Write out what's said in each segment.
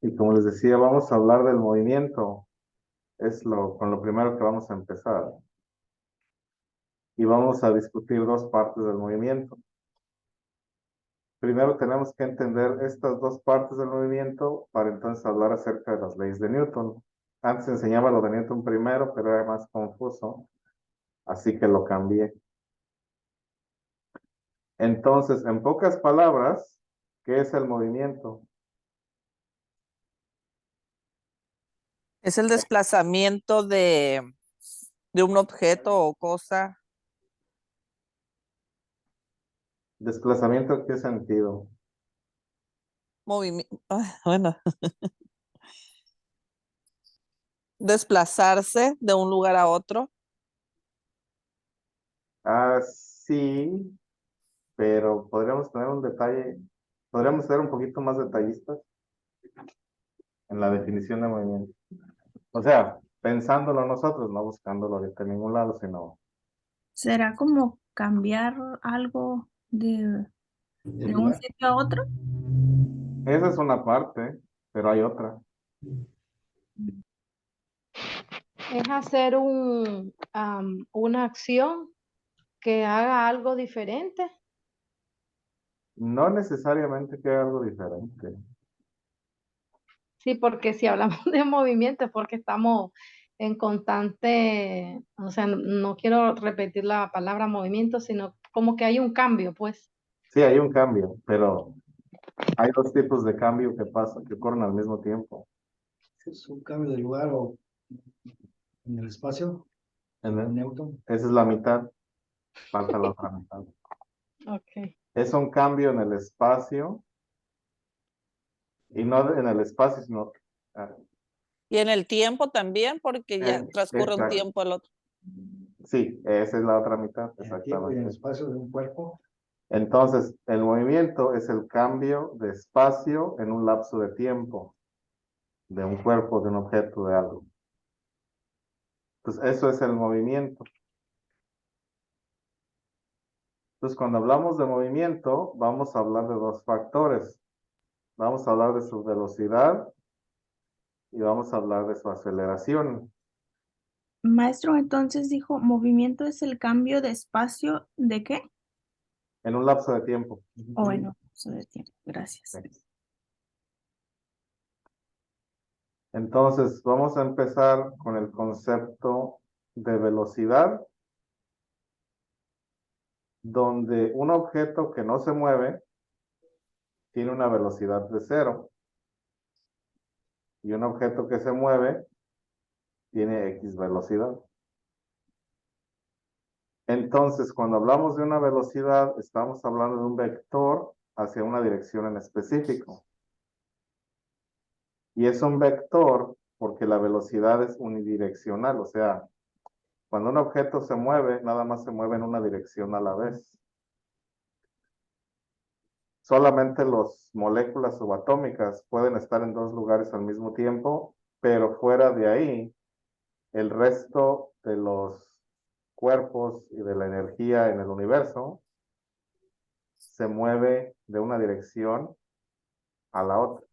Y como les decía, vamos a hablar del movimiento. Con lo primero que vamos a empezar. Y vamos a discutir dos partes del movimiento. Primero tenemos que entender estas dos partes del movimiento para entonces hablar acerca de las leyes de Newton. Antes enseñaba lo de Newton primero, pero era más confuso, así que lo cambié. Entonces, en pocas palabras, ¿qué es el movimiento? Es el desplazamiento de un objeto o cosa. ¿Desplazamiento en qué sentido? Movimiento. Bueno, desplazarse de un lugar a otro. Ah, sí, pero podríamos tener un detalle, podríamos ser un poquito más detallistas en la definición de movimiento. O sea, pensándolo nosotros, no buscándolo ahorita en ningún lado, sino ¿Será como cambiar algo de un sitio a otro? esa es una parte, pero hay otra. Es hacer una acción que haga algo diferente. No necesariamente que haga algo diferente. Sí, porque si hablamos de movimiento es porque estamos en constante, o sea, no quiero repetir la palabra movimiento, sino como que hay un cambio, pues. Sí, hay un cambio, pero hay dos tipos de cambio que pasan, que ocurren al mismo tiempo. Es un cambio de lugar o en el espacio, Newton. Esa es la mitad, falta la otra mitad. Okay. Es un cambio en el espacio, y no en el espacio, sino Y en el tiempo también, porque ya transcurre un exacto. tiempo al otro. Sí, esa es la otra mitad, En el tiempo y en el exactamente. espacio de un cuerpo. Entonces, el movimiento es el cambio de espacio en un lapso de tiempo, de un cuerpo, de un objeto, de algo. Entonces, eso es el movimiento. Entonces, cuando hablamos de movimiento, vamos a hablar de dos factores. Vamos a hablar de su velocidad y vamos a hablar de su aceleración. Maestro, entonces dijo, movimiento es el cambio de espacio, ¿de qué? En un lapso de tiempo. O bueno, eso de tiempo. Gracias. Entonces, vamos a empezar con el concepto de velocidad, donde un objeto que no se mueve tiene una velocidad de 0 y un objeto que se mueve tiene X velocidad. Entonces, cuando hablamos de una velocidad, estamos hablando de un vector hacia una dirección en específico. Y es un vector porque la velocidad es unidireccional, o sea, cuando un objeto se mueve, nada más se mueve en una dirección a la vez. Solamente las moléculas subatómicas pueden estar en dos lugares al mismo tiempo, pero fuera de ahí, el resto de los cuerpos y de la energía en el universo se mueve de una dirección a la otra.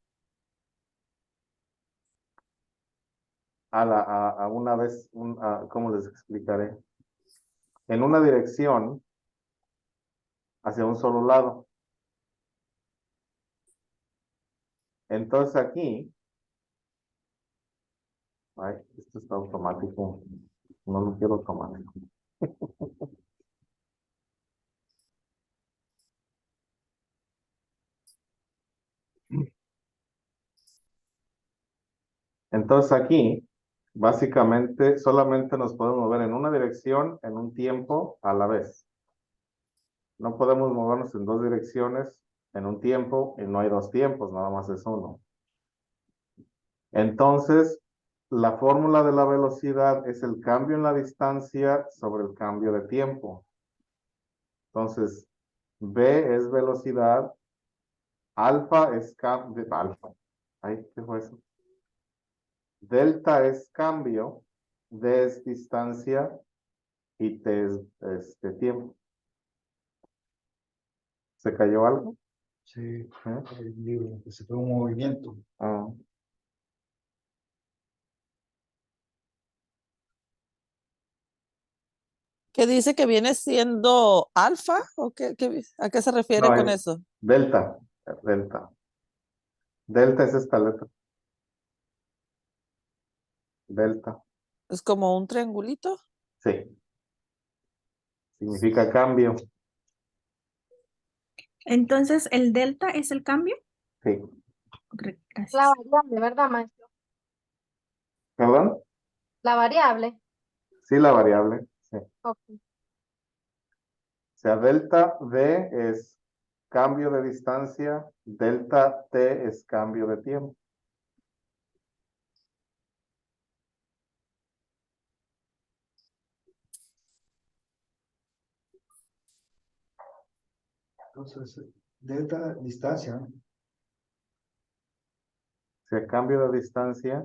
A una vez, ¿cómo les explicaré? En una dirección hacia un solo lado. Entonces aquí, ay, esto está automático, no lo quiero automático. Entonces aquí, básicamente, solamente nos podemos mover en una dirección en un tiempo a la vez. No podemos movernos en dos direcciones en un tiempo y no hay dos tiempos, nada más es uno. Entonces, la fórmula de la velocidad es el cambio en la distancia sobre el cambio de tiempo. Entonces, V es velocidad, alfa es cambio, alfa. Ay, ¿qué fue eso? Delta es cambio, D es distancia y T es tiempo. ¿Se cayó algo? Sí, ¿eh? el libro, que se fue un movimiento. Ah, ¿Qué dice que viene siendo alfa? ¿O a qué se refiere no, con es eso? delta, delta. Delta es esta letra. Delta, Es como un triangulito. sí. Significa cambio, Entonces, ¿el delta es el cambio? sí. Gracias. La variable, ¿verdad, maestro? ¿Perdón? La variable. Sí, la variable, sí. Ok. O sea, delta V es cambio de distancia, delta T es cambio de tiempo. Entonces, delta distancia, ¿no? O sea, cambio de distancia,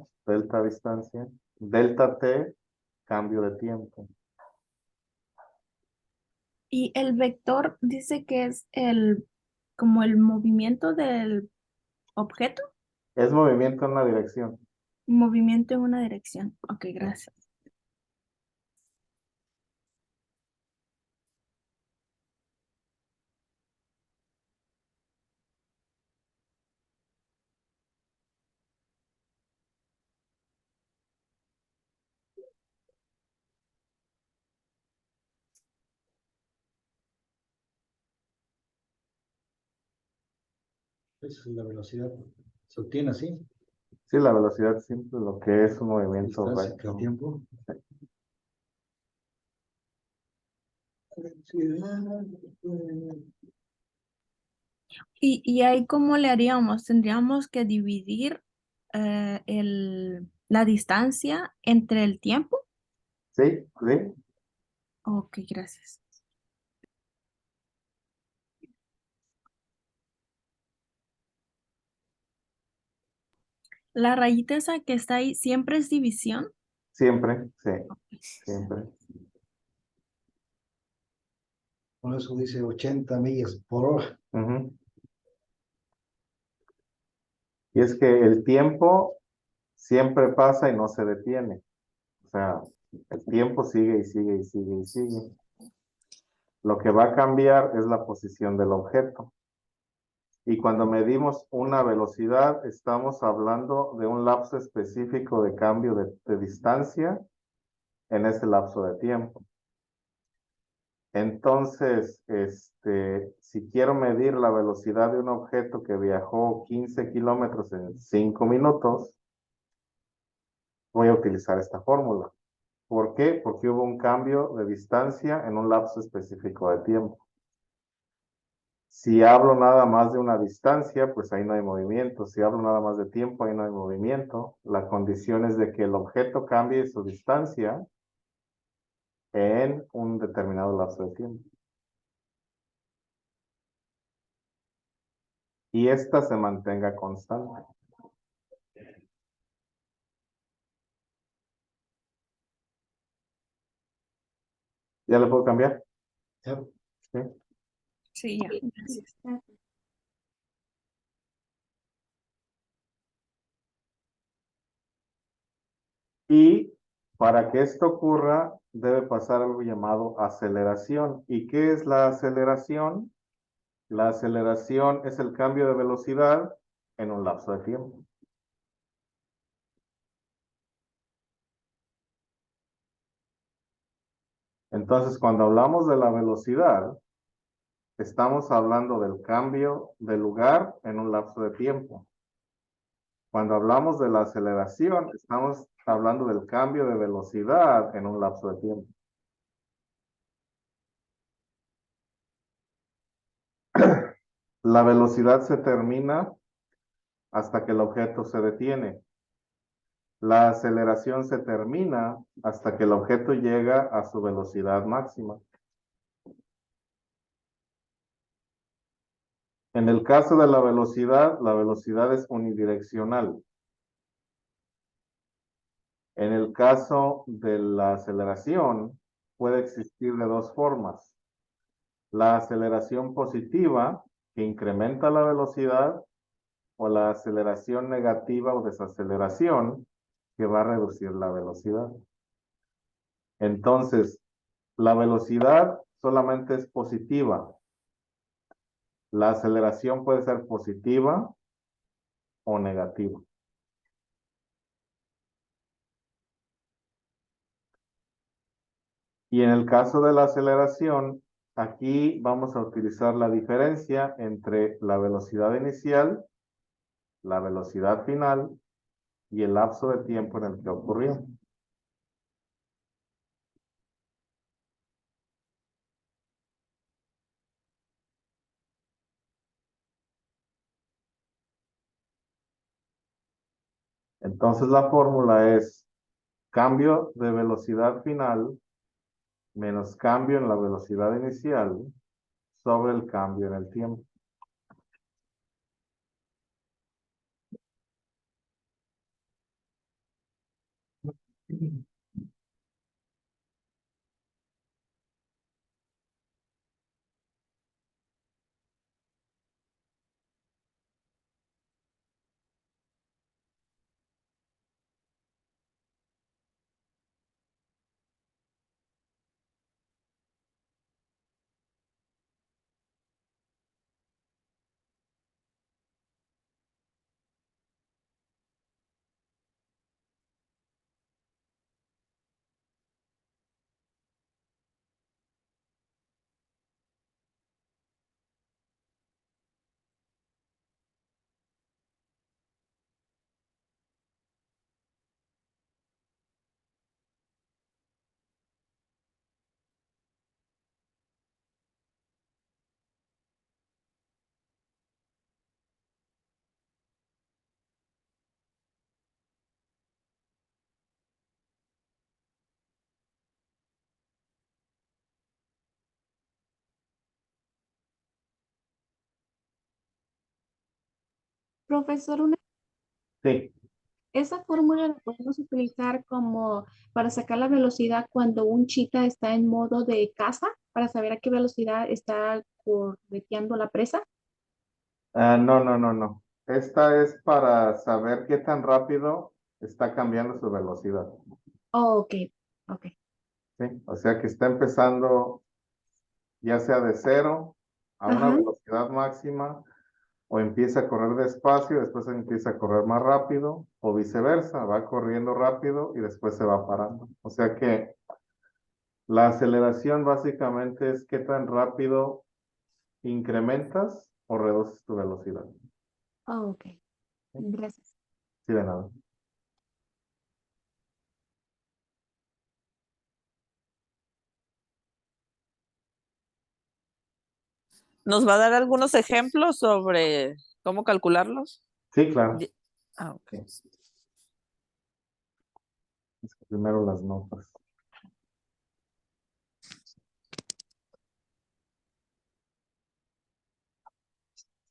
delta T, cambio de tiempo. Y el vector dice que es como el movimiento del objeto, Es movimiento en una dirección. movimiento en una dirección. Ok, gracias. Esa es la velocidad. Se obtiene así. Sí, la velocidad simple, lo que es un movimiento Distancia recto. y tiempo. Y ahí, ¿cómo le haríamos? Tendríamos que dividir la distancia entre el tiempo. Sí, sí, Ok, gracias. La rayita esa que está ahí, ¿siempre es división? siempre, sí, siempre. Por eso dice 80 millas por hora. Ujú. Y es que el tiempo siempre pasa y no se detiene. O sea, el tiempo sigue y sigue y sigue y sigue. Lo que va a cambiar es la posición del objeto. Y cuando medimos una velocidad, estamos hablando de un lapso específico de cambio de distancia en ese lapso de tiempo. Entonces, si quiero medir la velocidad de un objeto que viajó 15 kilómetros en 5 minutos, voy a utilizar esta fórmula. ¿Por qué? Porque hubo un cambio de distancia en un lapso específico de tiempo. Si hablo nada más de una distancia, pues ahí no hay movimiento. Si hablo nada más de tiempo, ahí no hay movimiento. La condición es de que el objeto cambie su distancia en un determinado lapso de tiempo. Y esta se mantenga constante. ¿Ya le puedo cambiar? Ya. Sí. Sí, ya. Gracias. Y para que esto ocurra, debe pasar algo llamado aceleración. ¿Y qué es la aceleración? La aceleración es el cambio de velocidad en un lapso de tiempo. Entonces, cuando hablamos de la velocidad, estamos hablando del cambio de lugar en un lapso de tiempo. Cuando hablamos de la aceleración, estamos hablando del cambio de velocidad en un lapso de tiempo. La velocidad se termina hasta que el objeto se detiene. La aceleración se termina hasta que el objeto llega a su velocidad máxima. En el caso de la velocidad es unidireccional. En el caso de la aceleración, puede existir de dos formas. La aceleración positiva, que incrementa la velocidad o la aceleración negativa o desaceleración que va a reducir la velocidad. Entonces, la velocidad solamente es positiva. La aceleración puede ser positiva o negativa. Y en el caso de la aceleración, aquí vamos a utilizar la diferencia entre la velocidad inicial, la velocidad final y el lapso de tiempo en el que ocurrió. Entonces la fórmula es cambio de velocidad final menos cambio en la velocidad inicial sobre el cambio en el tiempo. Profesor, Sí, esa fórmula la podemos utilizar como para sacar la velocidad cuando un chita está en modo de caza, para saber a qué velocidad está correteando la presa. no, no, no, no. Esta es para saber qué tan rápido está cambiando su velocidad. Oh, ok, ok. ¿Sí? O sea que está empezando ya sea de cero a una Ajá. velocidad máxima o empieza a correr despacio, después empieza a correr más rápido o viceversa, va corriendo rápido y después se va parando. O sea que la aceleración básicamente es qué tan rápido incrementas o reduces tu velocidad. Oh, ok. Gracias. Sí, de nada. ¿Nos va a dar algunos ejemplos sobre cómo calcularlos? Sí, claro. Ye- Ah, ok. Primero las notas.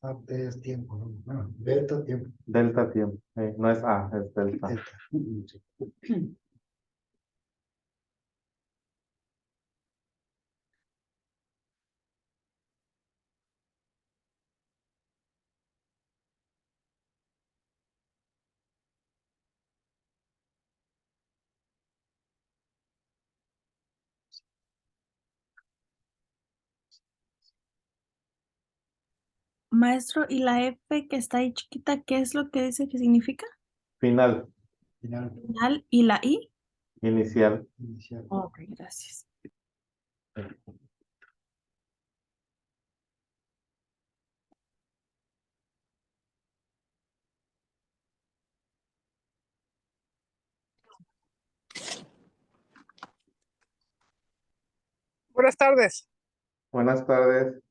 Ah, es tiempo, ¿no? Bueno, delta tiempo. Delta tiempo. No es A, es delta. Delta. Sí. Maestro, ¿y la F que está ahí chiquita, qué es lo que dice que significa? Final, Final, Final. ¿Y la I? inicial. inicial. Ok, gracias. Buenas tardes. Buenas tardes.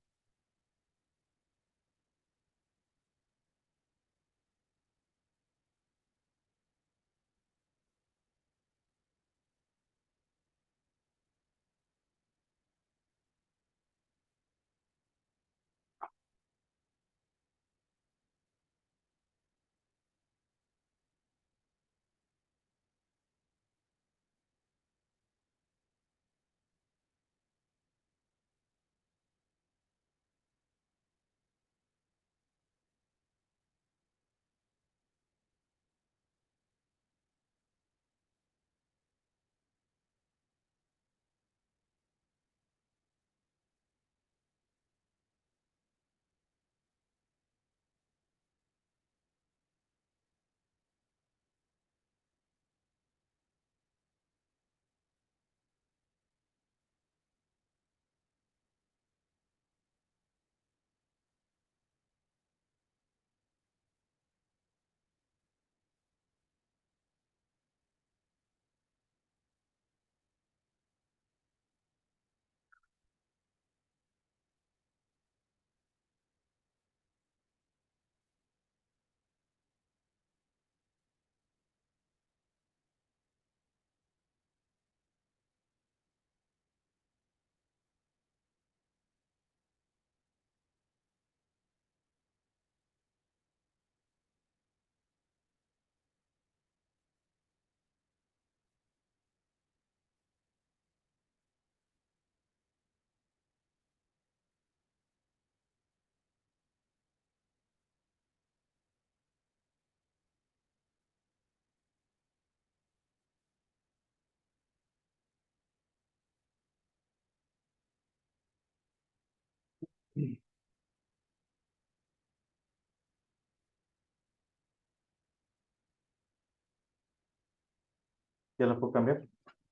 ¿Ya lo puedo cambiar?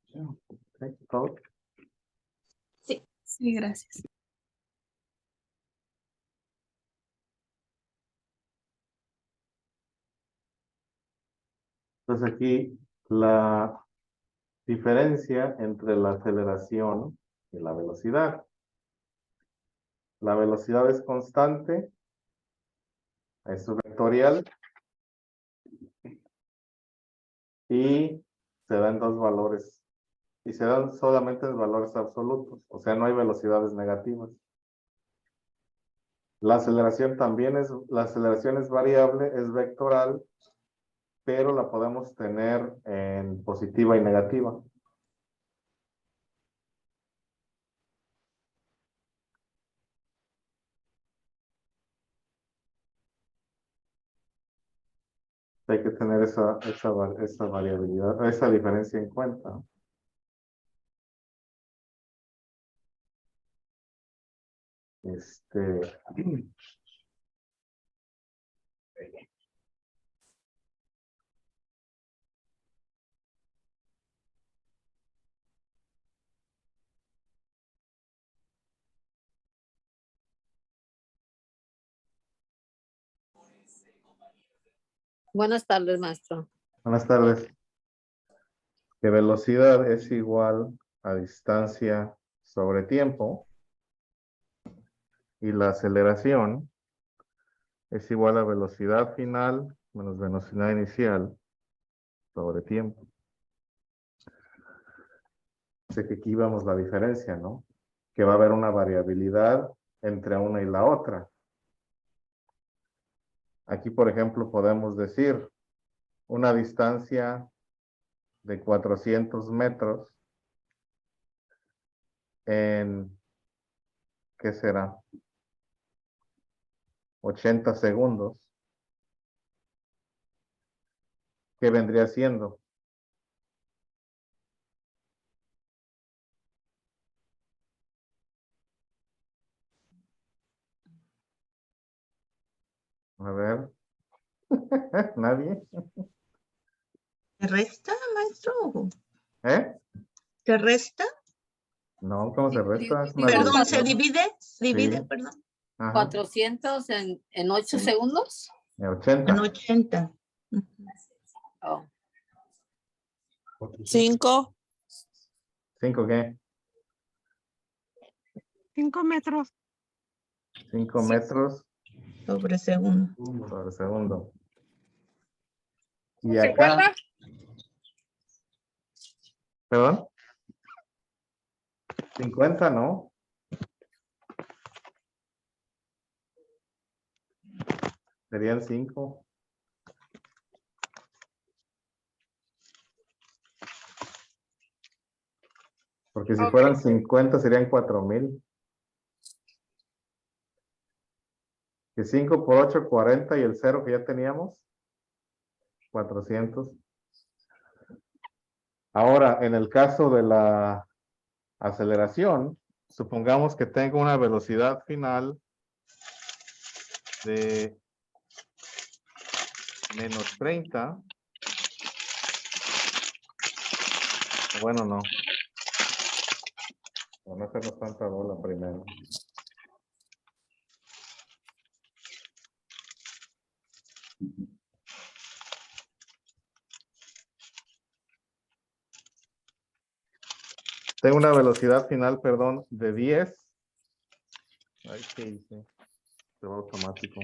Sí. Ok, por favor. Sí, gracias. Entonces aquí la diferencia entre la aceleración y la velocidad. La velocidad es constante, es vectorial y se dan dos valores. Y se dan solamente valores absolutos, o sea, no hay velocidades negativas. La aceleración también la aceleración es variable, es vectoral, pero la podemos tener en positiva y negativa. Hay que tener esa variabilidad, esa diferencia en cuenta. Buenas tardes, maestro. Buenas tardes. Que velocidad es igual a distancia sobre tiempo y la aceleración es igual a velocidad final menos velocidad inicial sobre tiempo. Sé que aquí vemos la diferencia, ¿no? Que va a haber una variabilidad entre una y la otra. Aquí, por ejemplo, podemos decir una distancia de 400 metros en, ¿qué será? 80 segundos. ¿Qué vendría siendo? A ver. ¿Nadie? ¿Te resta, maestro? ¿Eh? ¿Te resta? No, ¿cómo se resta? Es una Perdón, ¿se división. divide? ¿Divide, Sí. perdón? Ajá. 400 en 8 segundos. En 80. En 80. Oh, 5. ¿5 qué? 5 metros. 5 metros Sobre segundo. por segundo. Y acá. ¿Perdón? 50, ¿no? Serían 5. Porque si fueran 50 serían 4000. Que 5 por 8, 40 y el 0 que ya teníamos, 400. Ahora, en el caso de la aceleración, supongamos que tengo una velocidad final de menos 30. Bueno, no. Para no hacernos tanta bola primero. Tengo una velocidad final, perdón, de 10. Ay, ¿qué hice? Se va automático.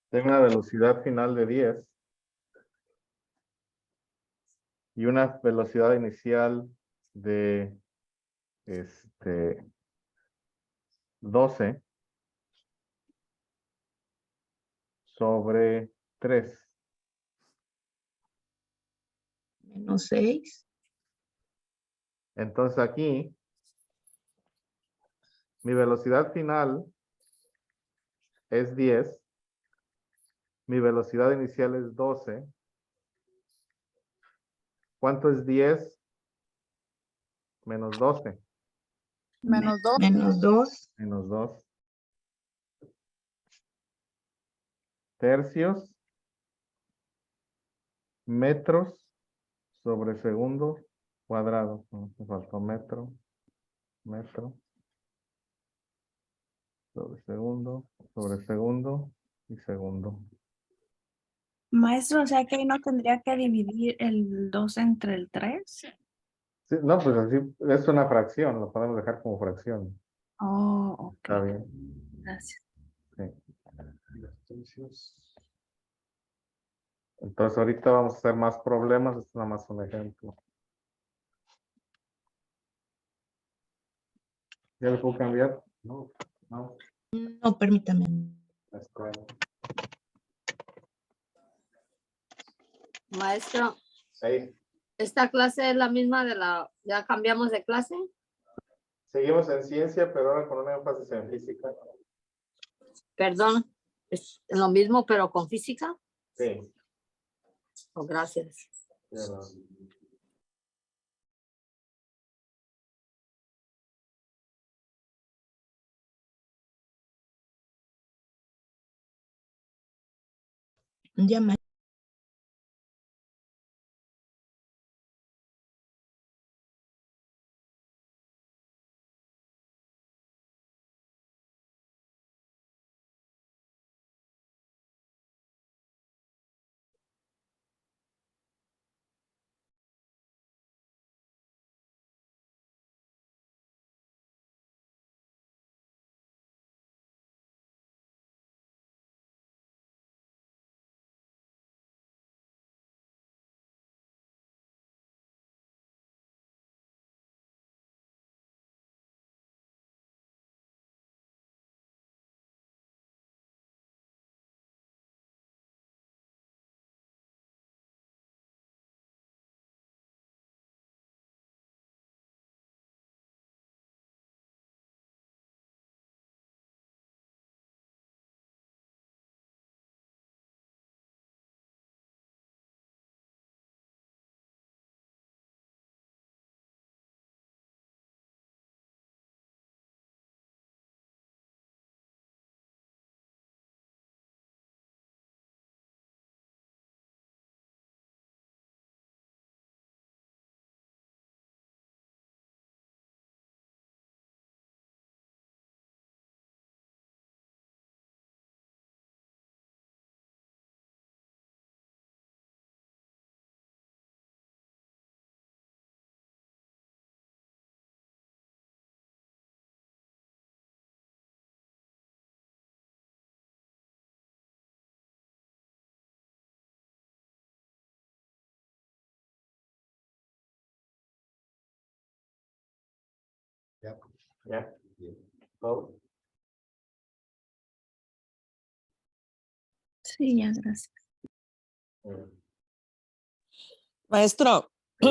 Tengo una velocidad final de 10 y una velocidad inicial de 12 sobre 3. Menos 6. Entonces aquí mi velocidad final es 10. Mi velocidad inicial es 12 ¿Cuánto es 10 menos 12? Menos 2. Menos 2. Menos 2. Tercios. Metros sobre segundo cuadrado. No, me faltó metro. Metro. Sobre segundo y segundo. Maestro, o sea que ahí no tendría que dividir el 2 entre el 3. Sí, no, pues así es una fracción, lo podemos dejar como fracción. Oh, ok. Está bien. Gracias. Sí. Los tercios. Entonces ahorita vamos a hacer más problemas, esto es nada más un ejemplo. ¿Ya le puedo cambiar? No, no. No, permítame. Espera. Maestro, Ahí. ¿esta clase es la misma de la, ya cambiamos de clase? Seguimos en ciencia, pero ahora con un énfasis en física. Perdón, ¿es lo mismo pero con física? Sí. Oh, gracias. Pero- Ya, Ya. Ya. Todo. Sí, ya, gracias. Maestro, Sí.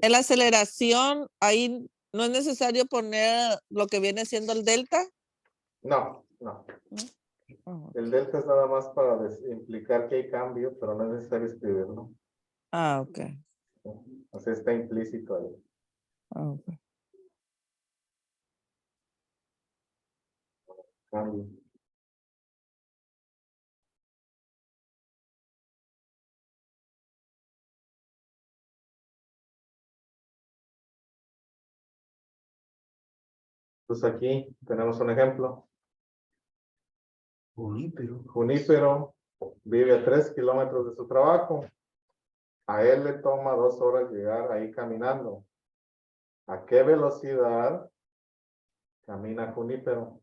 en la aceleración, ahí no es necesario poner lo que viene siendo el delta. No, no. Oh, El delta es nada más para implicar que hay cambio, pero no es necesario escribirlo. Ah, ok. O sea, está implícito ahí. Ah, ok. Cambio. Pues aquí tenemos un ejemplo. Junípero. Junípero vive a 3 kilómetros de su trabajo. A él le toma 2 horas llegar ahí caminando. ¿A qué velocidad camina Junípero?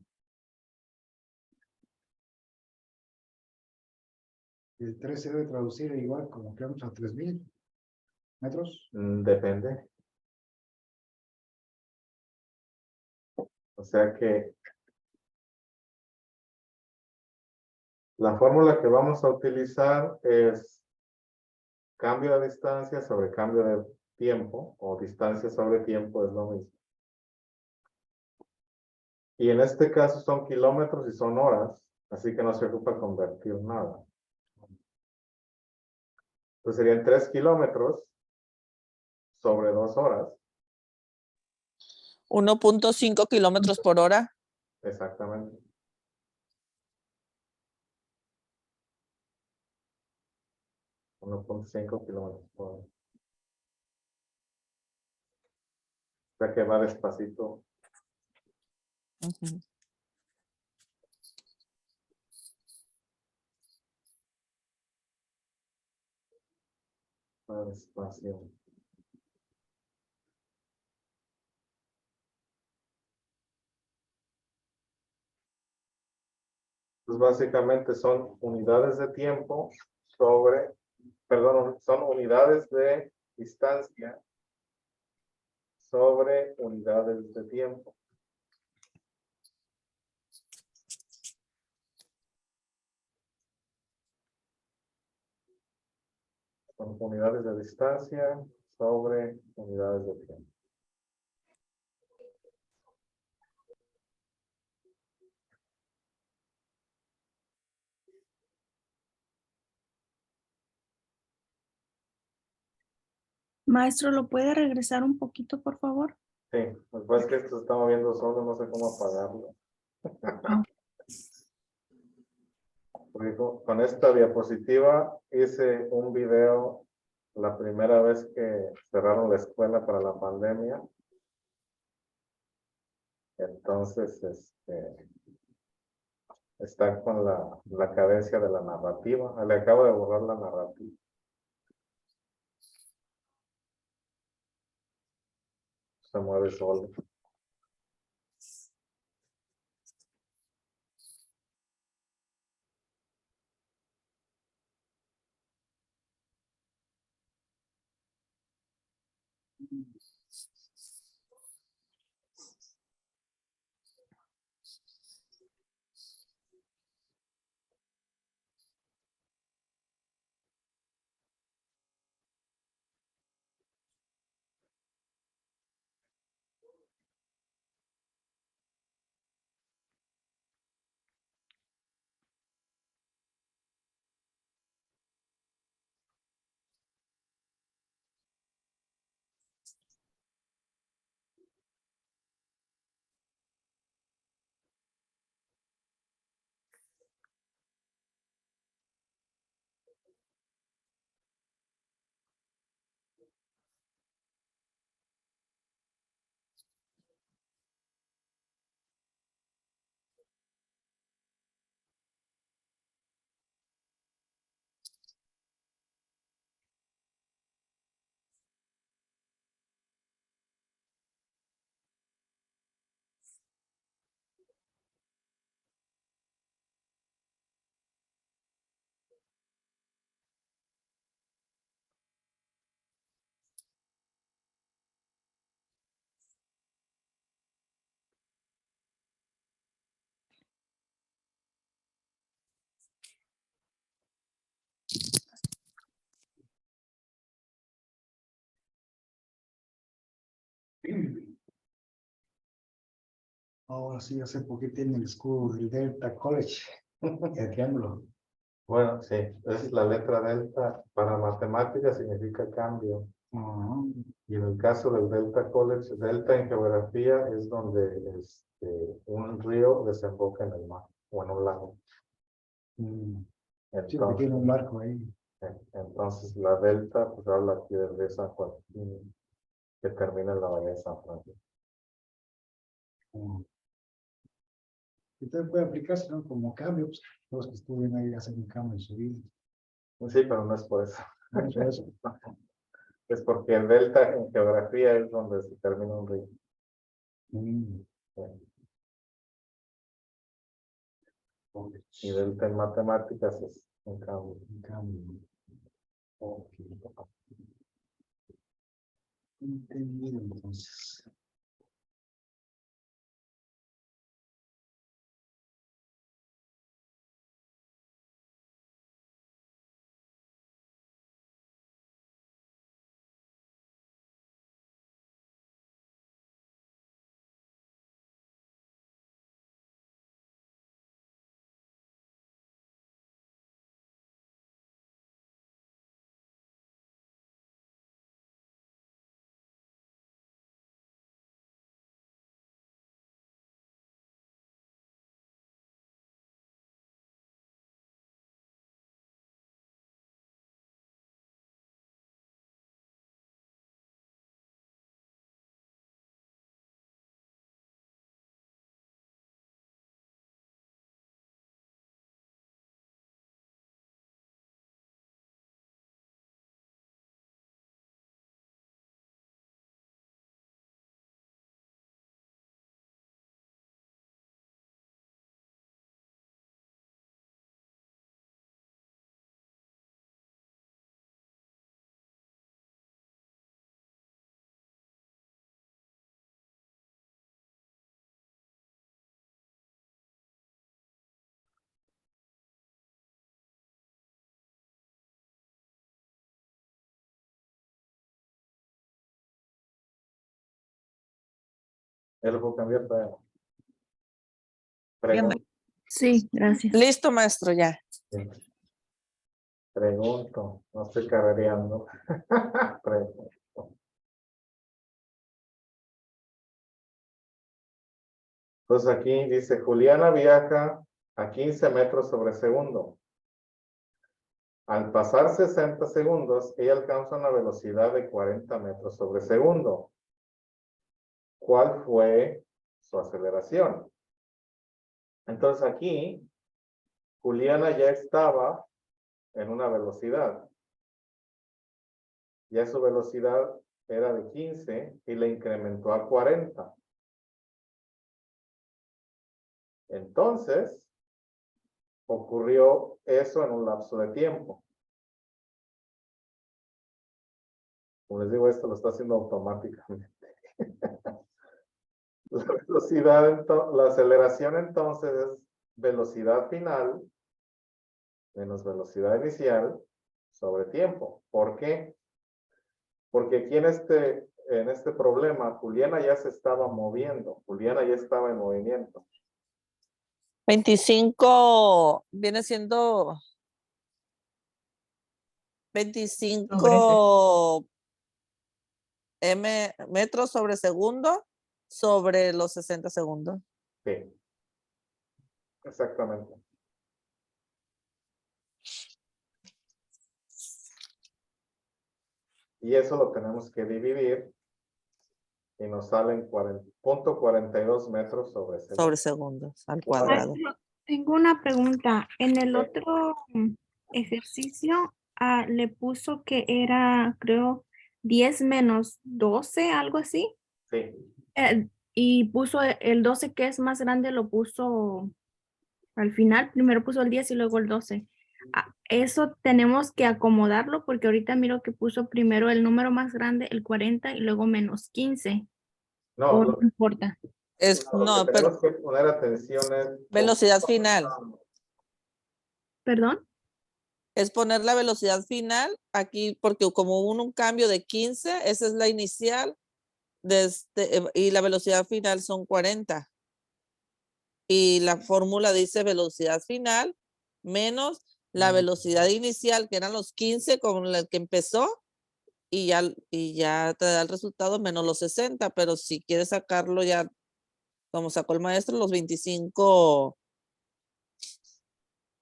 El 3 se debe traducir igual como que vamos a 3000 metros. Depende. O sea que la fórmula que vamos a utilizar es cambio de distancia sobre cambio de tiempo, o distancia sobre tiempo es lo mismo. Y en este caso son kilómetros y son horas, así que no se ocupa convertir nada. Entonces serían 3 kilómetros sobre 2 horas. 1.5 kilómetros por hora. Exactamente. Uno punto 5 kilómetros por hora. O sea que va despacito. Ujú. Va despacio. Pues básicamente son unidades de tiempo sobre, perdón, son unidades de distancia sobre unidades de tiempo. Son unidades de distancia sobre unidades de tiempo. Maestro, ¿lo puede regresar un poquito, por favor? Sí, después que esto se está moviendo solo, no sé cómo apagarlo. Porque con esta diapositiva hice un video la primera vez que cerraron la escuela para la pandemia. Entonces, está con la cadencia de la narrativa. Le acabo de borrar la narrativa. Se mueve solo. Ahora sí, hace poquito tiene el escudo del Delta College, el triángulo. Bueno, sí, es la letra delta para matemáticas significa cambio. Ajá. Y en el caso del Delta College, delta en geografía es donde un río desemboca en el mar o en un lago. Mm, sí, porque Entonces, tiene un barco ahí. entonces la delta pues habla aquí del río San Joaquín que termina en la bahía de San Francisco. Mm. Entonces puede aplicarse, ¿no? Como cambio, pues, los que estuvieron ahí hacen un cambio en su vida. Sí, pero no es por eso. No, por eso. Es porque el delta en geografía es donde se termina un río. Mm, Y delta en matemáticas es un cambio. un cambio. Ok. Entendido, entonces. Ya lo puedo cambiar para... Ya, sí, gracias. Listo, maestro, ya. Pregunto, no estoy carrereando. Pregunto. Entonces aquí dice, Juliana viaja a 15 metros sobre segundo. Al pasar 60 segundos, ella alcanza una velocidad de 40 metros sobre segundo. ¿Cuál fue su aceleración? Entonces aquí, Juliana ya estaba en una velocidad. Ya su velocidad era de 15 y le incrementó a 40. Entonces, ocurrió eso en un lapso de tiempo. Como les digo, esto lo está haciendo automáticamente. La velocidad, la aceleración entonces es velocidad final menos velocidad inicial sobre tiempo. ¿Por qué? Porque aquí en este problema, Juliana ya se estaba moviendo. Juliana ya estaba en movimiento. 25 viene siendo 25 metros sobre segundo sobre los 60 segundos. Sí. Exactamente. Y eso lo tenemos que dividir y nos salen 40.42 metros sobre segundo. Sobre segundos al cuadrado. Maestro, tengo una pregunta. En el Sí. otro ejercicio le puso que era, creo, 10 menos 12, algo así. Sí. Y puso el 12 que es más grande, lo puso al final. Primero puso el 10 y luego el 12. Eso tenemos que acomodarlo porque ahorita miro que puso primero el número más grande, el 40, y luego menos 15. No, O no importa. lo que No, pero tenemos que poner atención es velocidad final. ¿Perdón? Es poner la velocidad final aquí, porque como hubo un cambio de 15, esa es la inicial, y la velocidad final son 40. Y la fórmula dice velocidad final menos la velocidad inicial, que eran los 15 con el que empezó, y ya te da el resultado menos los 60, pero si quieres sacarlo ya, como sacó el maestro, los 25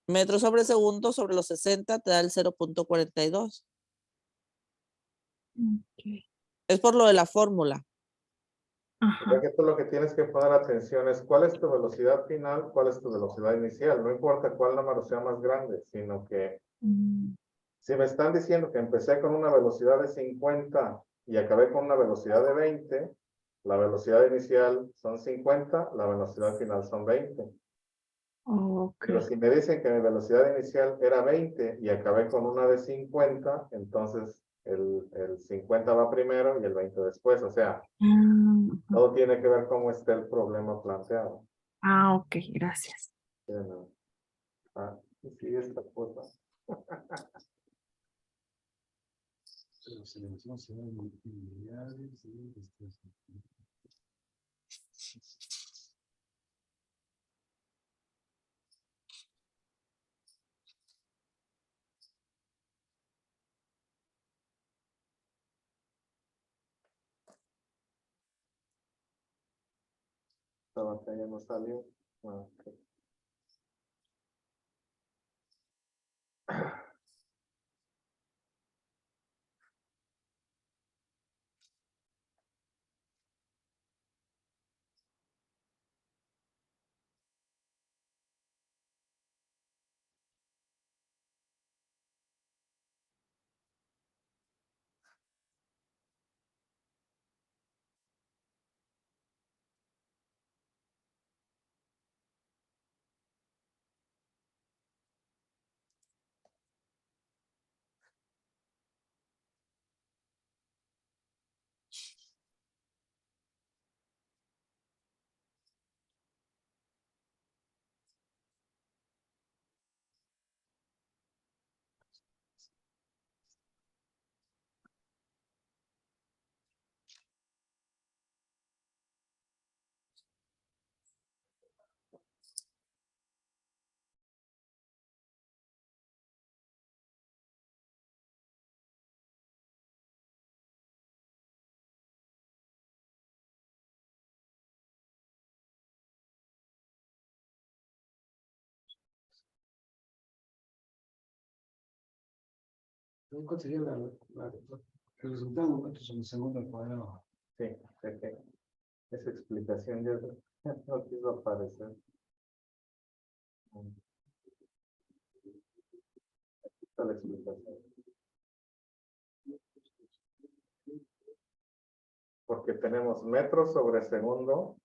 metros sobre segundo sobre los 60 te da el 0.42. Ok. Es por lo de la fórmula. Ya que tú lo que tienes que poner atención es cuál es tu velocidad final, cuál es tu velocidad inicial. No importa cuál número sea más grande, sino que si me están diciendo que empecé con una velocidad de 50 y acabé con una velocidad de 20, la velocidad inicial son 50, la velocidad final son 20. Ok. Pero si me dicen que mi velocidad inicial era 20 y acabé con una de 50, entonces el 50 va primero y el 20 después. O sea, todo tiene que ver cómo está el problema planteado. Ok, gracias. Sí, no. Sí, esta cosa. Esta batalla no salió. Ok. ¿Cuál sería el resultado de metros sobre segundo al cuadrado? Sí, sé que esa explicación ya no quiso aparecer. Aquí está la explicación. Porque tenemos metros sobre segundo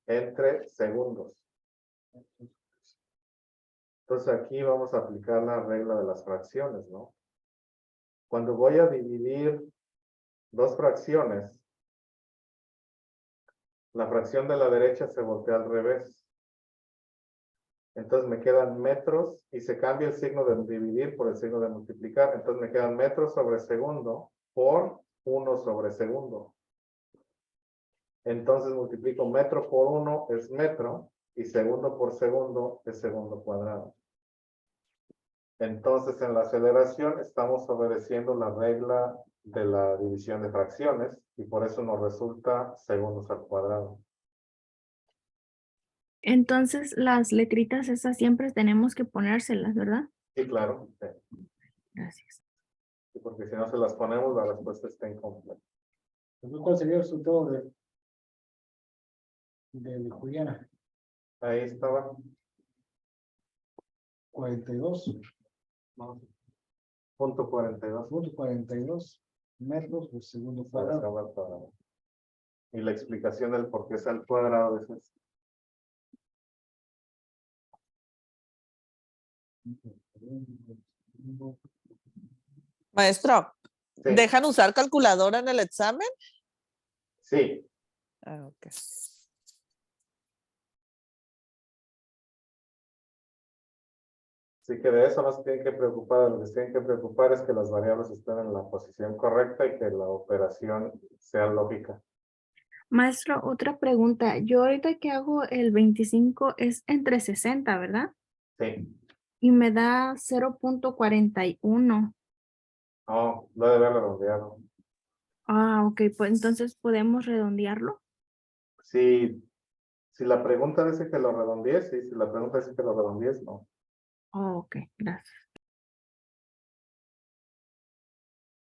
entre segundos. Entonces aquí vamos a aplicar la regla de las fracciones, ¿no? Cuando voy a dividir dos fracciones, la fracción de la derecha se voltea al revés. Entonces me quedan metros y se cambia el signo de dividir por el signo de multiplicar. Entonces me quedan metros sobre segundo por 1 sobre segundo. Entonces multiplico metro por 1 es metro y segundo por segundo es segundo cuadrado. Entonces en la aceleración estamos obedeciendo la regla de la división de fracciones y por eso nos resulta segundos al cuadrado. Entonces, las letritas esas siempre tenemos que ponérselas, ¿verdad? Sí, claro. Sí. Gracias. Sí, porque si no se las ponemos, la respuesta está incompleta. Entonces, ¿cuál sería el resultado de Juliana? Ahí estaba. 42. No. Punto 42. 42 metros por segundo Para cuadrado. saber al cuadrado. Y la explicación del por qué es al cuadrado es esta. Maestro, Sí. ¿dejan usar calculadora en el examen? Sí. Ah, ok. Así que de eso no se tienen que preocupar. Lo que se tienen que preocupar es que las variables estén en la posición correcta y que la operación sea lógica. Maestro, otra pregunta. Yo ahorita que hago el 25 es entre 60, ¿verdad? Sí. Y me da 0.41. No, lo debe haber redondeado. Ah, ok, pues entonces podemos redondearlo. Si la pregunta dice que lo redondees, sí. Si la pregunta dice que lo redondees, no. Oh, ok, gracias.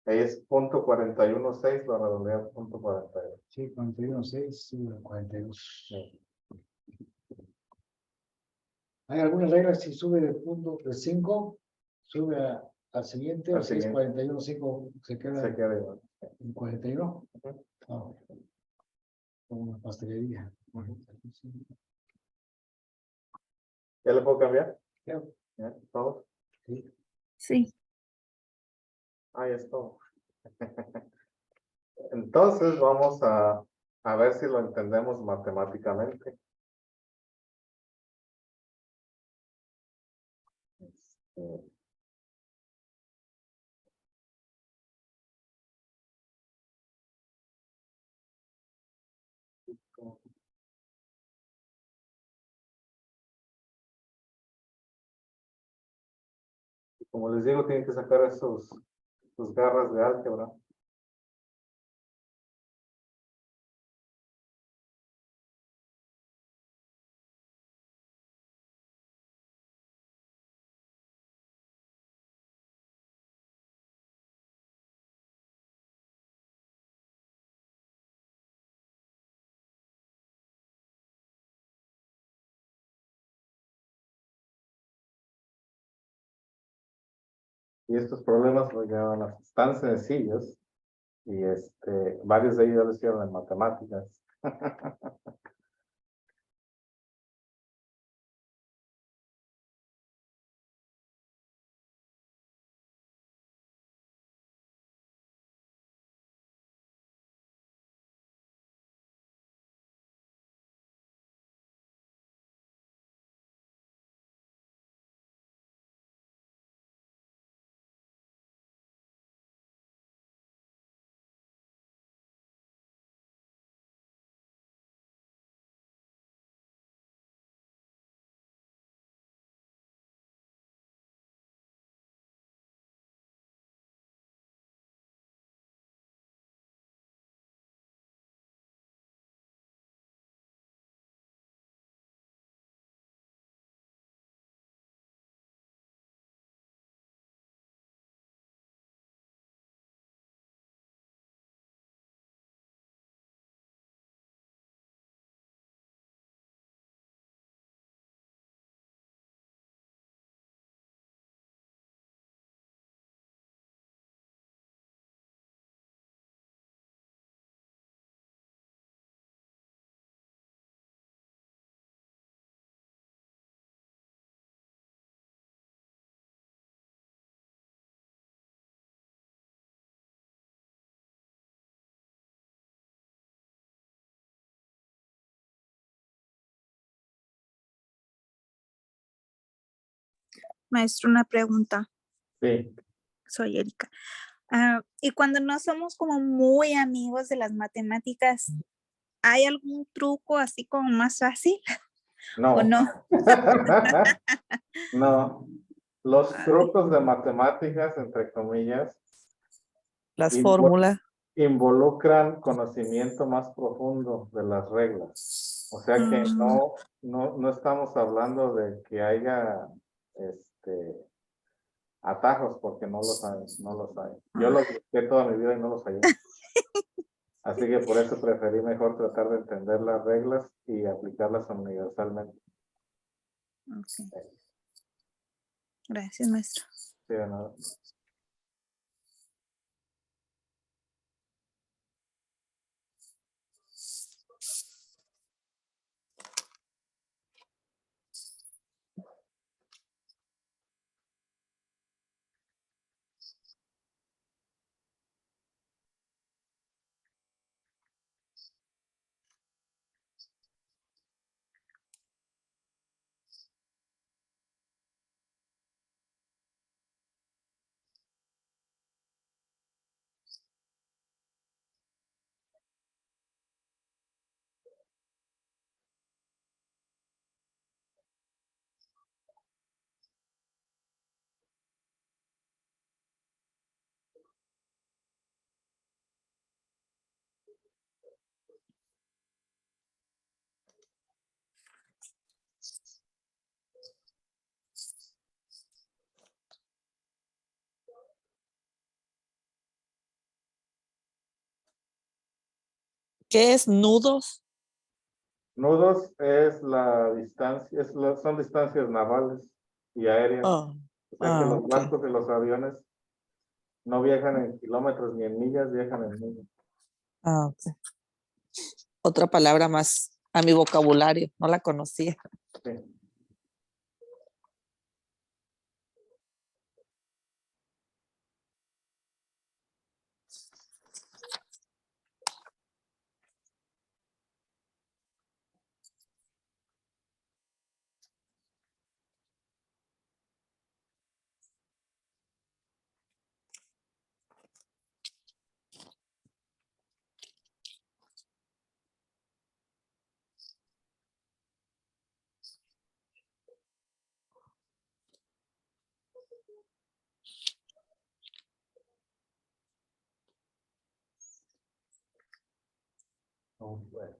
Ahí es punto 41.6, lo redondea a punto 42. Sí, 41.6, sí, 42. Sí. Hay algunas reglas, si sube de punto de 5, sube al siguiente, Al o si es siguiente. 41.5, se queda Se queda igual. en 41. Ujú. Ah, como una pastelería. ¿Ya le puedo cambiar? Ya, ¿Ya? ¿Todo? sí. Sí. Ahí es todo. Entonces vamos a ver si lo entendemos matemáticamente. Este, como les digo, tienen que sacar sus garras de álgebra. Y estos problemas lo llevan a tan sencillos. Y varios de ellos ya lo hicieron en matemáticas. Maestro, una pregunta. Sí. Soy Erika. Y cuando no somos como muy amigos de las matemáticas, ¿hay algún truco así como más fácil No. o no? No. Los Ay. trucos de matemáticas, entre comillas, Las Invo- fórmulas. involucran conocimiento más profundo de las reglas. O sea que no estamos hablando de que haya atajos, porque no los hay, no los hay. Yo los busqué toda mi vida y no los hallé. Así que por eso preferí mejor tratar de entender las reglas y aplicarlas universalmente. Ok. Gracias, maestro. Sí, de nada. ¿Qué es nudos? Nudos es la distancia, son distancias navales y aéreas. Oh, O sea que los ok. barcos y los aviones no viajan en kilómetros ni en millas, viajan en millas. Ok. Otra palabra más a mi vocabulario, no la conocía. Sí. Oh, bueno.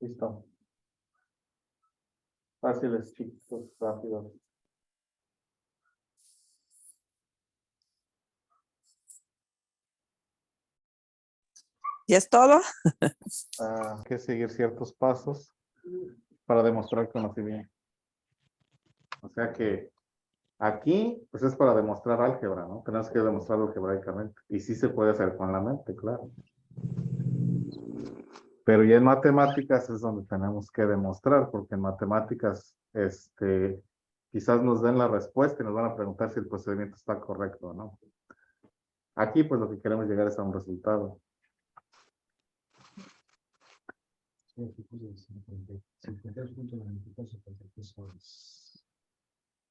Listo. Fáciles, chicos, rápido. ¿Ya es todo? Hay que seguir ciertos pasos para demostrar conocimiento. O sea que aquí, pues es para demostrar álgebra, ¿no? Tenemos que demostrarlo algebraicamente. Y sí se puede hacer con la mente, claro. Pero ya en matemáticas es donde tenemos que demostrar, porque en matemáticas, quizás nos den la respuesta y nos van a preguntar si el procedimiento está correcto o no. Aquí, pues lo que queremos llegar es a un resultado.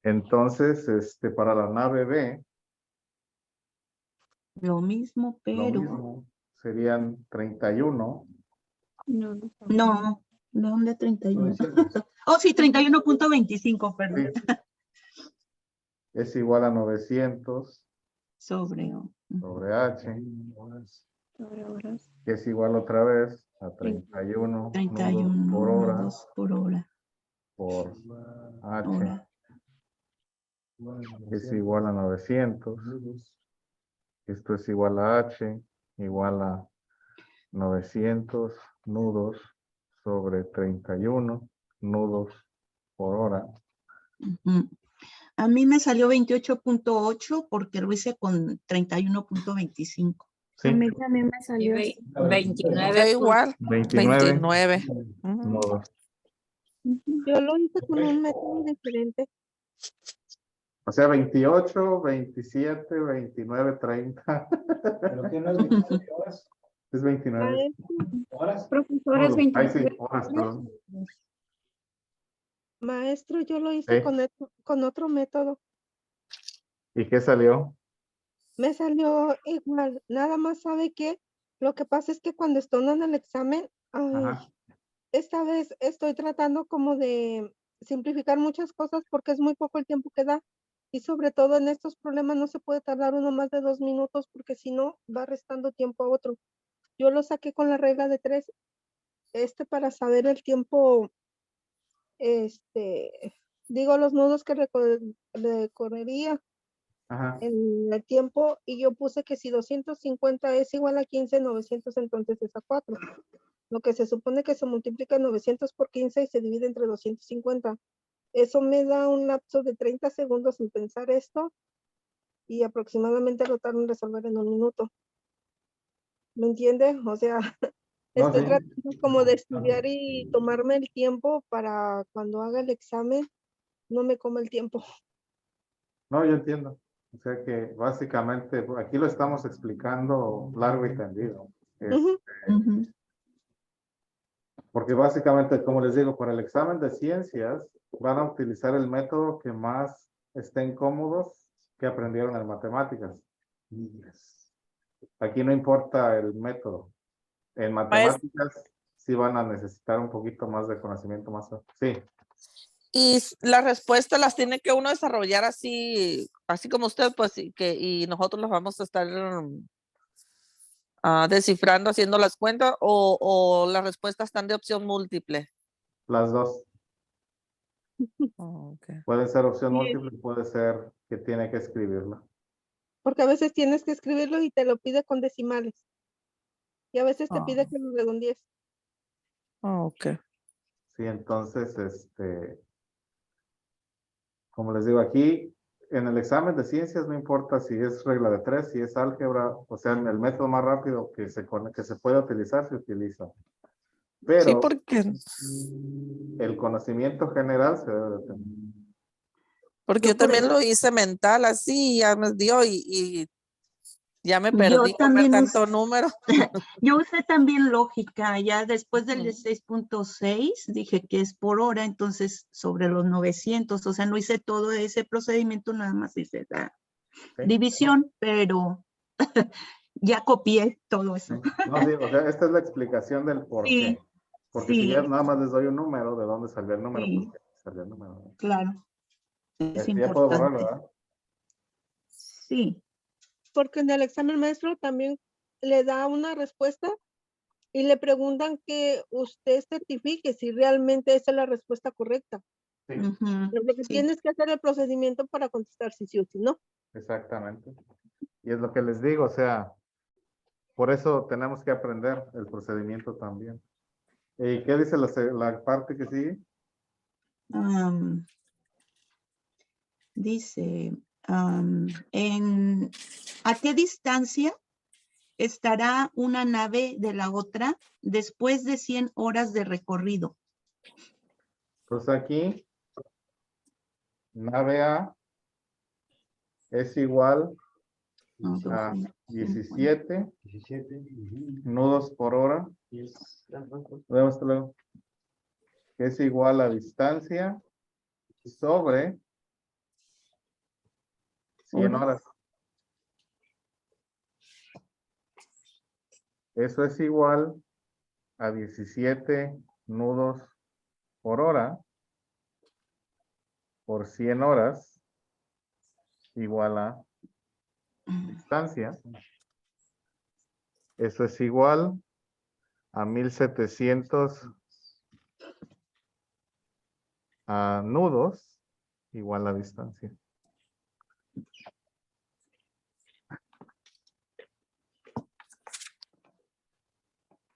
Entonces, para la nave B, Lo mismo, lo pero mismo, serían 31. No, no, ¿dónde 31? 900. Oh, sí, 31.25, perdón. Sí. Es igual a 900. sobre sobre H, Sobre horas. que es igual otra vez a 31 nudos 31 por hora nudos por hora. por H, Hora. es igual a 900. Esto es igual a H, igual a 900 nudos sobre 31 nudos por hora. Ujú. A mí me salió 28.8 porque lo hice con 31.25. Sí, A mí también me Y salió así. 29 Yo igual, 29 29. Ujú. nudos. Yo lo hice con un método diferente. O sea, 28, 27, 29, 30. ¿Pero qué no es 29 horas? Es 29. Maestro, ¿Horas? Profesores Nudos. Ay, sí, 29. horas, perdón. maestro, yo lo hice Sí. con otro método. ¿Y qué salió? Me salió igual. Nada más sabe que lo que pasa es que cuando estoy en el examen, Ajá. esta vez estoy tratando como de simplificar muchas cosas porque es muy poco el tiempo que da. Y sobre todo en estos problemas no se puede tardar uno más de 2 minutos porque si no va restando tiempo a otro. Yo lo saqué con la regla de 3, para saber el tiempo, digo los nudos que recorrería Ajá. en el tiempo y yo puse que si 250 es igual a 15, 900 entonces es a 4. Lo que se supone que se multiplica 900 por 15 y se divide entre 250. Eso me da un lapso de 30 segundos en pensar esto y aproximadamente lo tardo en resolver en 1 minuto. ¿Me entiende? O sea, No, estoy sí. tratando como de estudiar y tomarme el tiempo para cuando haga el examen no me coma el tiempo. No, yo entiendo. O sea que básicamente pues, aquí lo estamos explicando largo y tendido. Ujú. Ujú. Porque básicamente, como les digo, para el examen de ciencias van a utilizar el método que más estén cómodos que aprendieron en matemáticas. Aquí no importa el método. En matemáticas sí van a necesitar un poquito más de conocimiento más. Sí, Y las respuestas las tiene que uno desarrollar así, así como usted, pues, y nosotros las vamos a estar descifrando, haciendo las cuentas, o las respuestas están de opción múltiple. las dos. Oh, ok. Puede ser opción Sí. múltiple, puede ser que tiene que escribirla. Porque a veces tienes que escribirlo y te lo pide con decimales. Y a veces te Ah. pide que lo redondees. Oh, ok. Sí, entonces, como les digo aquí, en el examen de ciencias no importa si es regla de 3, si es álgebra, o sea, el método más rápido que se puede utilizar, se utiliza. Sí, Pero porque el conocimiento general se debe de tener. yo también lo hice mental, así, ya me dio y ya me perdí Yo con ver también tanto número. yo usé también lógica, ya después del 6.6 dije que es por hora, entonces sobre los 900, o sea, no hice todo ese procedimiento, nada más hice la ¿Sí? división, pero ya copié todo eso. No, sí, o sea, esta es la explicación del por Sí, qué. Porque sí, si ya nada más les doy un número, ¿de dónde salió el número? Sí. Pues salió el número. ¿No? claro, es Ya puedo borrarlo, importante. ¿verdad? Sí, Porque en el examen maestro también le da una respuesta y le preguntan que usted certifique si realmente esa es la respuesta correcta. Sí, ujú, Pero lo que sí. tienes que hacer el procedimiento para contestar si sí o si no. exactamente. Y es lo que les digo, o sea, por eso tenemos que aprender el procedimiento también. ¿Y qué dice la parte que sigue? Dice, ¿a qué distancia estará una nave de la otra después de 100 horas de recorrido? Pues aquí, nave A es igual No, a 250. 17 17. nudos por hora. Vemos hasta luego. Que es igual a distancia sobre 100 horas. Eso es igual a 17 nudos por hora por 100 horas igual a distancia. Eso es igual a 1700 nudos igual a distancia.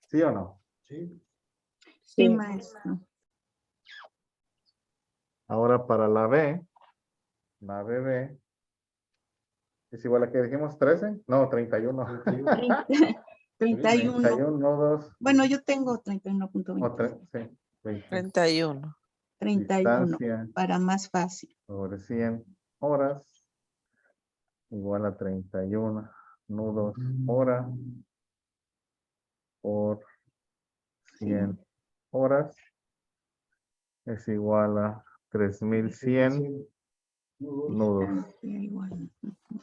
¿Sí o no? Sí. Sí, Sí. maestro. Ahora para la B, la BB es igual a que dijimos 13, no, 31. 31. 31 nodos Bueno, yo tengo o 31.20. sí, 20. 31. 31 Distancia para más fácil. sobre 100 horas igual a 31 nudos hora por 100 horas es igual a 3100 nudos Sí, igual.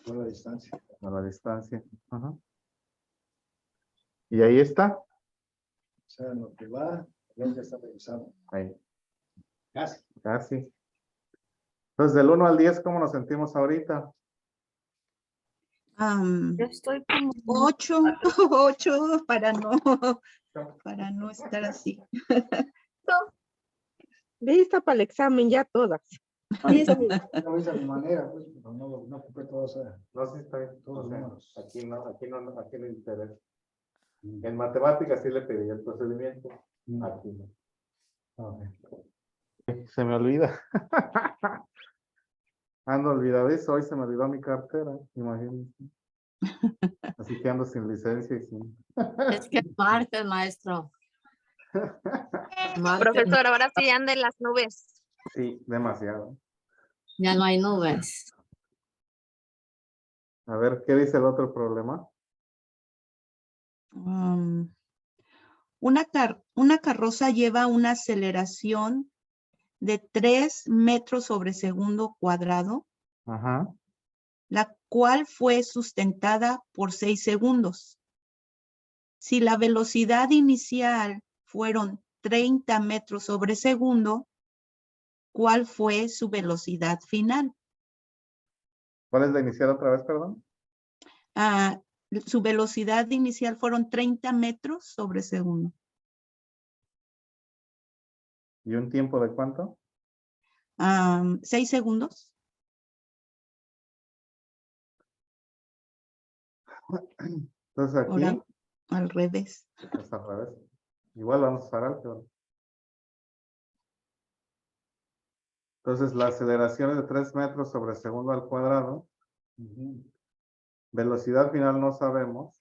A la distancia. a la distancia. Ajá. Y ahí está. O sea, en lo que va, ya está revisado. Ahí, Casi. casi. Entonces, del 1 al 10, ¿cómo nos sentimos ahorita? Yo estoy como 8, 8 para no estar así. Lista para el examen ya todas. No hice mi manera, pues, pero no ocupé todos. No, sí está bien. Todos O sea, números. aquí no interesa. En matemáticas sí le pedí el procedimiento. Aquí no. Se me olvida. Ando olvidadizo, hoy se me olvidó mi cartera, imagínense. Así que ando sin licencia y sin. Es que es martes, maestro. Martes, Profesor, ahora sí anda en las nubes. Sí, demasiado. ya no hay nubes. A ver, ¿qué dice el otro problema? Una carroza lleva una aceleración de 3 metros sobre segundo cuadrado, Ajá. la cual fue sustentada por 6 segundos. Si la velocidad inicial fueron 30 metros sobre segundo, ¿cuál fue su velocidad final? ¿Cuál es la inicial otra vez, perdón? Su velocidad inicial fueron 30 metros sobre segundo. ¿Y un tiempo de cuánto? 6 segundos. Entonces aquí Ahora, al revés. es al revés. Igual vamos a usar álgebra. Entonces la aceleración es de 3 metros sobre segundo al cuadrado. Velocidad final no sabemos,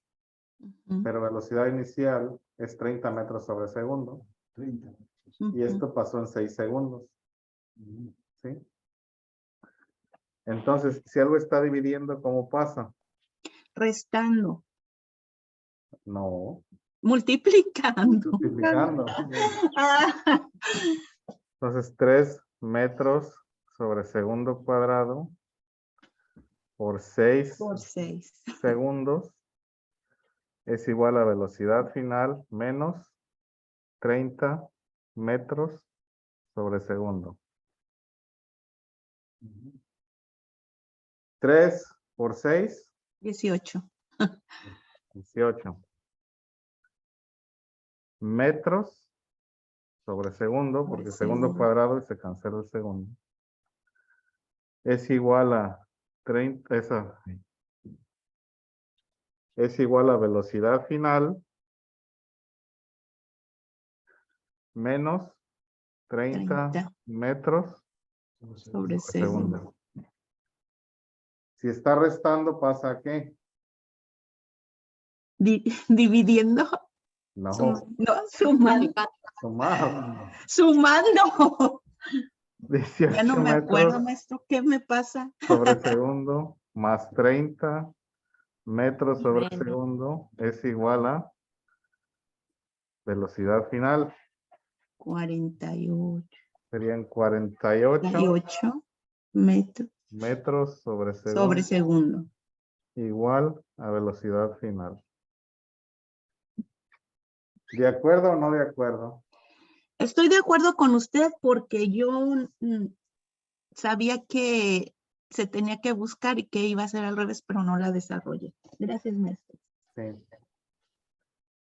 pero velocidad inicial es 30 metros sobre segundo. 30. Y esto pasó en 6 segundos. ¿Sí? Entonces, si algo está dividiendo, ¿cómo pasa? Restando. No, Multiplicando. multiplicando. Ah, Entonces, 3 metros sobre segundo cuadrado por 6 por 6. segundos es igual a velocidad final menos 30 metros sobre segundo. 3 por 6, 18. 18. Metros sobre segundo, porque segundo segundo. cuadrado y se cancela el segundo. Es igual a 30, es igual a velocidad final menos 30 metros Sobre segundo. segundo. Si está restando, ¿pasa a qué? Dividiendo. No, Sumando. sumado. Sumando. 18 Ya no me acuerdo, metros maestro, ¿qué me pasa? sobre segundo más 30 metros sobre Menos. segundo es igual a velocidad final. 48. Serían 48 metros metros sobre segundo sobre segundo. igual a velocidad final. ¿De acuerdo o no de acuerdo? Estoy de acuerdo con usted porque yo sabía que se tenía que buscar y que iba a ser al revés, pero no la desarrollé. Gracias, maestro. Sí.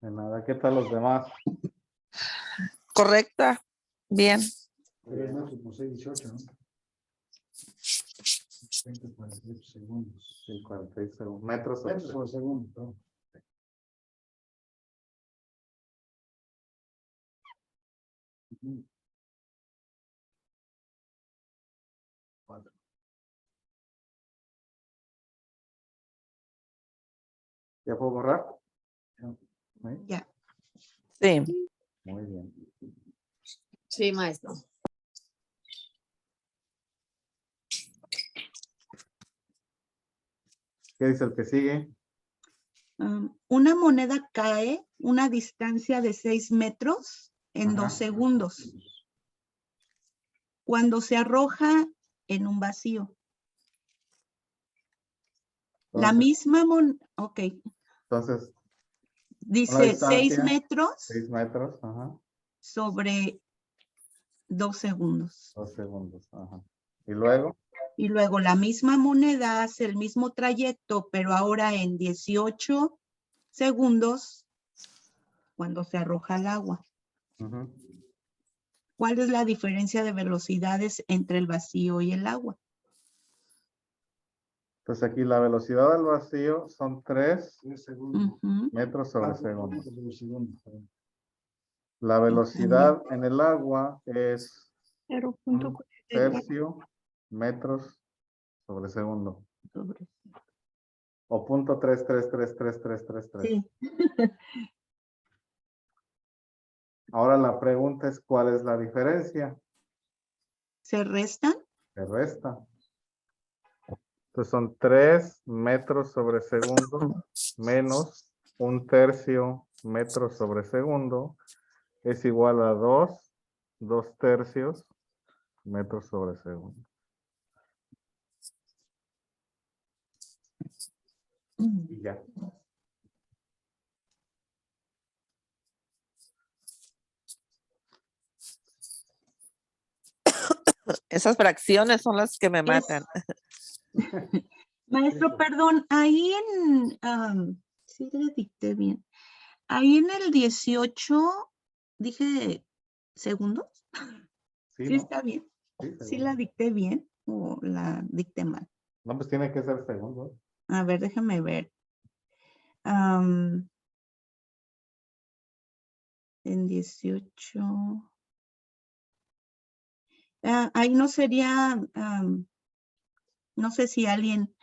De nada, ¿qué tal los demás? Correcta. Bien. 3 metros por 6, 18, ¿no? 20, 48 segundos. Sí, 46 segundos. Metros Metros por segundo, perdón. Ujú. 4. ¿Ya puedo borrar? ¿Sí? Ya. Sí. Muy bien. Sí, maestro. ¿Qué dice el que sigue? Una moneda cae una distancia de 6 metros en Ajá. 2 segundos. Cuando se arroja en un vacío. La Entonces- misma moneda, ok, Entonces, dice 6 distancia, metros 6 metros, ajá, sobre 2 segundos. 2 segundos, ajá. Y luego, Y luego la misma moneda hace el mismo trayecto, pero ahora en 18 segundos cuando se arroja al agua. ujú, ¿Cuál es la diferencia de velocidades entre el vacío y el agua? entonces aquí la velocidad del vacío son 3 3 segundos. Ujú. metros sobre 4 segundo. metros sobre segundo, perdón. La velocidad en el agua es 0.44. tercio metros sobre segundo. Sobre- O punto 3333333. Sí. Ahora la pregunta es, ¿cuál es la diferencia? ¿Se restan? Se resta. Entonces son 3 metros sobre segundo menos 1/3 metro sobre segundo es igual a 2/2 metros sobre segundo. Y ya. Esas fracciones son las que me matan. Maestro, perdón, ahí sí le dicté bien. Ahí en el 18, dije segundos. Sí, Sí ¿no? está bien. Sí, ¿Sí segundo. la dicté bien o la dicté mal? No, pues tiene que ser segundo. A ver, déjame ver. En 18. Ahí no sería, no sé si alguien,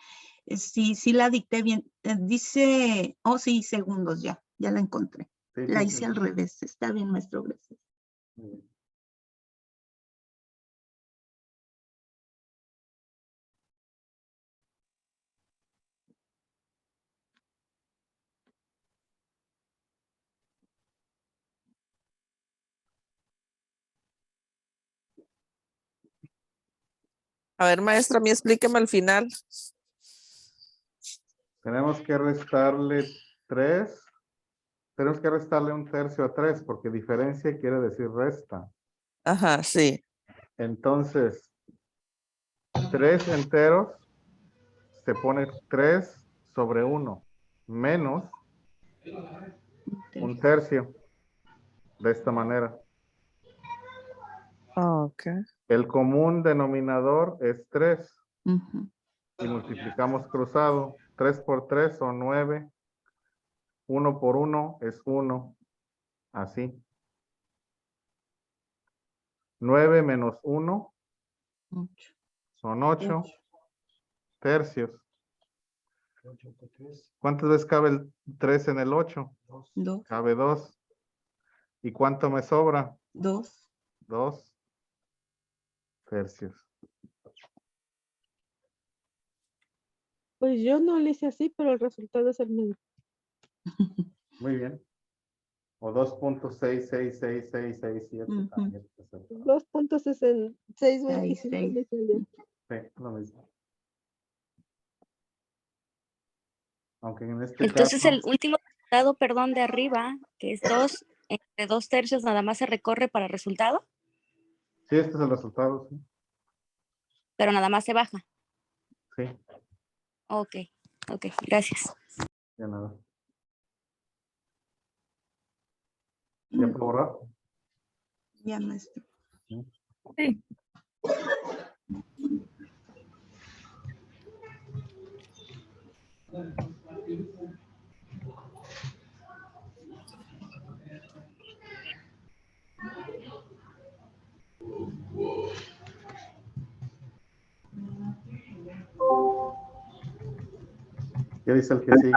si la dicté bien. Dice, oh sí, segundos ya la encontré. Sí, La sí, hice sí. al revés. Está bien, maestro, gracias. Muy bien. A ver, maestra, a mí explíqueme al final. Tenemos que restarle 3. Tenemos que restarle 1/3 a 3 porque diferencia quiere decir resta. Ajá, sí. Entonces, 3 enteros se pone 3 sobre 1 menos 1/3 de esta manera. Ok. El común denominador es 3 Ujú. y multiplicamos cruzado. 3 por 3 son 9. 1 por 1 es 1. Así. 9 menos 1 Ocho. son 8 tercios. 8 por 3, ¿Cuántas veces cabe el 3 en el 8? 2. Dos. Cabe 2. ¿Y cuánto me sobra? 2. 2 tercios. Pues yo no lo hice así, pero el resultado es el mismo. Muy bien. O 2.6666667 Ujú. también. 2.6625 me salió. Sí, lo mismo. Aunque en este Entonces caso, el último resultado, perdón, de arriba, que es 2, entre 2/3 nada más se recorre para resultado, sí, este es el resultado, sí. pero nada más se baja. Sí, Ok, ok, gracias. ya nada. ¿Ya puedo borrar? Ya, maestro. Sí. ¿Qué dice el que sigue?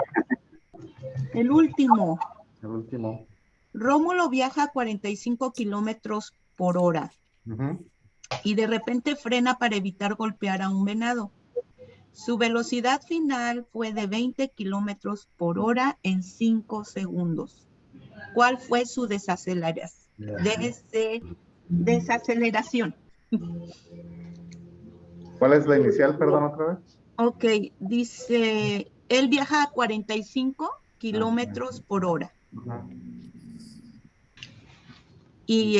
El último. El último. Rómulo viaja a 45 kilómetros por hora Ujú. y de repente frena para evitar golpear a un venado. Su velocidad final fue de 20 kilómetros por hora en 5 segundos. ¿Cuál fue su desaceleración? ¿Cuál es la inicial, perdón, otra vez? Ok, dice, él viaja a 45 kilómetros por hora. Ajá. Y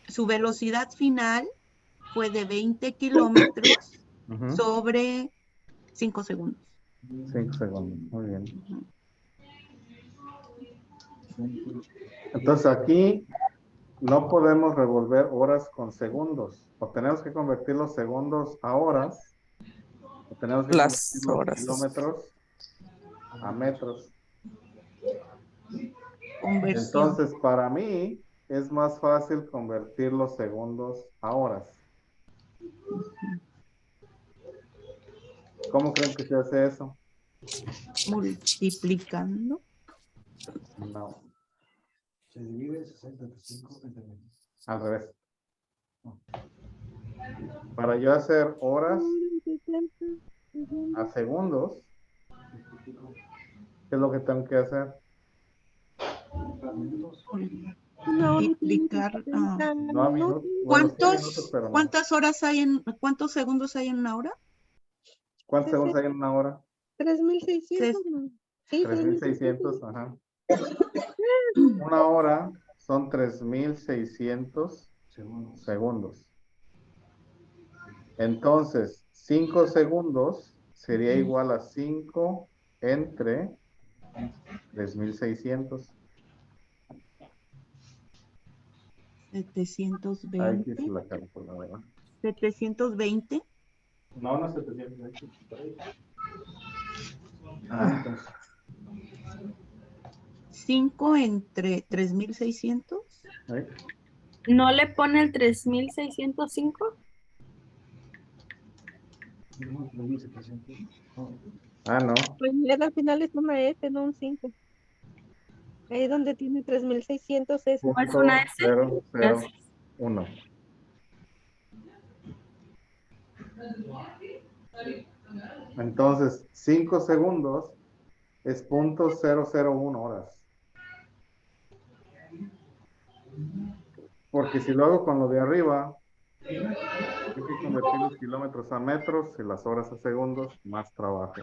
su velocidad final fue de 20 kilómetros Ujú. sobre 5 segundos. 5 segundos, muy bien. Ujú. Entonces aquí no podemos revolver horas con segundos. O tenemos que convertir los segundos a horas. O tenemos que Las convertir los horas. kilómetros a metros. Conversión. Entonces, para mí es más fácil convertir los segundos a horas. ¿Cómo creen que se hace eso? Multiplicando. No, Se divide 65 entre 20. al revés. Para yo hacer horas a segundos, ¿qué es lo que tengo que hacer? Multiplicar. No a minutos. Bueno, sí a minutos, pero no. ¿Cuántos segundos hay en una hora? ¿Cuántos segundos hay en una hora? 3,600. Sí, 3,600, ajá. Una hora son 3,600 segundos. Entonces, 5 segundos sería igual a 5 entre 3,600. Ahí 720. dice la calculadora. 720. No, no es 720. ¿Cuántas? 5 entre 3600. ¿Eh? ¿No le pone el 3605? No, 2700. No. Ah, no. Pues mira, al final es una S, no un 5. Ahí es donde tiene 3,600 S. ¿O es una S? 0,001. Entonces, 5 segundos es 0,001 horas. Porque si lo hago con lo de arriba, hay que convertir los kilómetros a metros y las horas a segundos, más trabajo.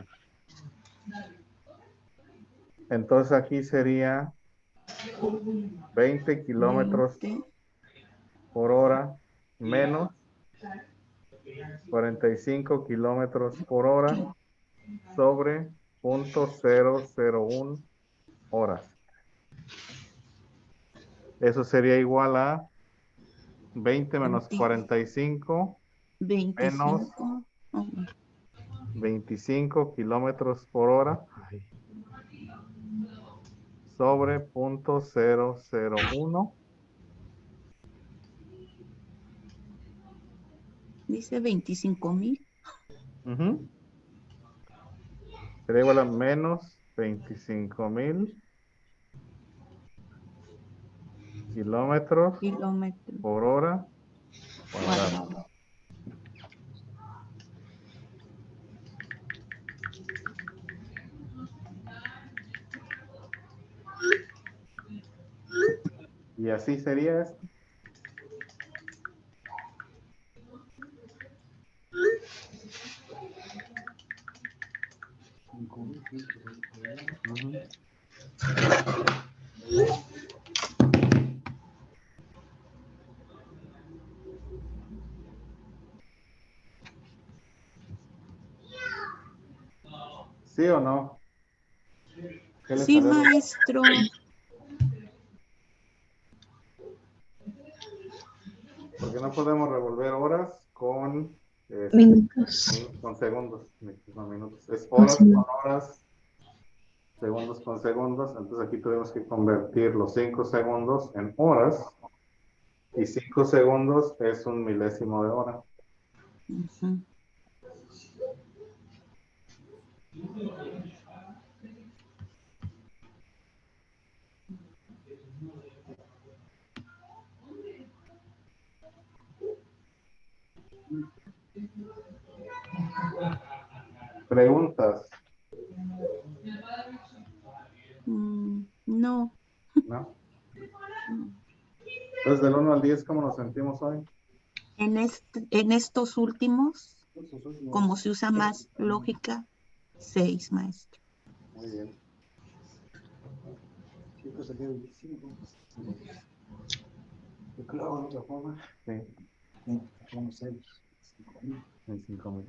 Entonces aquí sería 20 kilómetros 20. por hora menos 45 kilómetros por hora sobre 0,001 horas. Eso sería igual a 20 menos 45 menos 25. 25 kilómetros por hora sobre 0,001. Dice 25,000. Ujú. Sería igual a menos 25,000 kilómetros Kilómetros por hora cuadrado. cuadrados. Y así sería esto. Ujú. ¿Sí o no? ¿Qué les Sí, parece? maestro. Porque no podemos revolver horas con, Minutos. con segundos, no minutos. Es Con horas con segundos. horas, segundos con segundos. Entonces aquí tenemos que convertir los 5 segundos en horas. Y 5 segundos es un milésimo de hora. Ujú. Preguntas, No. ¿no? Entonces, del 1 al 10, ¿cómo nos sentimos hoy? En estos últimos, como se usa más lógica, 6, maestro. Muy bien. Yo creo de otra forma. Sí, Vamos a hacer en 5,000.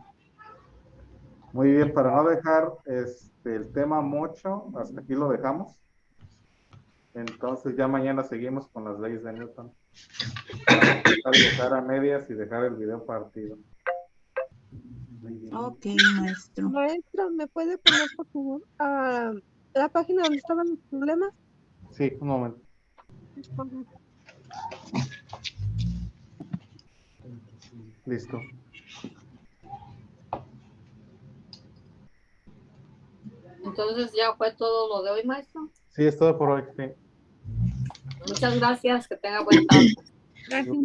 Muy bien, para no dejar el tema mucho, hasta aquí lo dejamos. Entonces ya mañana seguimos con las leyes de Newton. Dejar a medias y dejar el video partido. Ok, maestro. Maestro, ¿me puede poner por favor a la página donde estaban los problemas? Sí, un momento. Listo. Entonces ya fue todo lo de hoy, maestro. Sí, es todo por hoy. Sí. Muchas gracias, que tenga buen tarde. Gracias.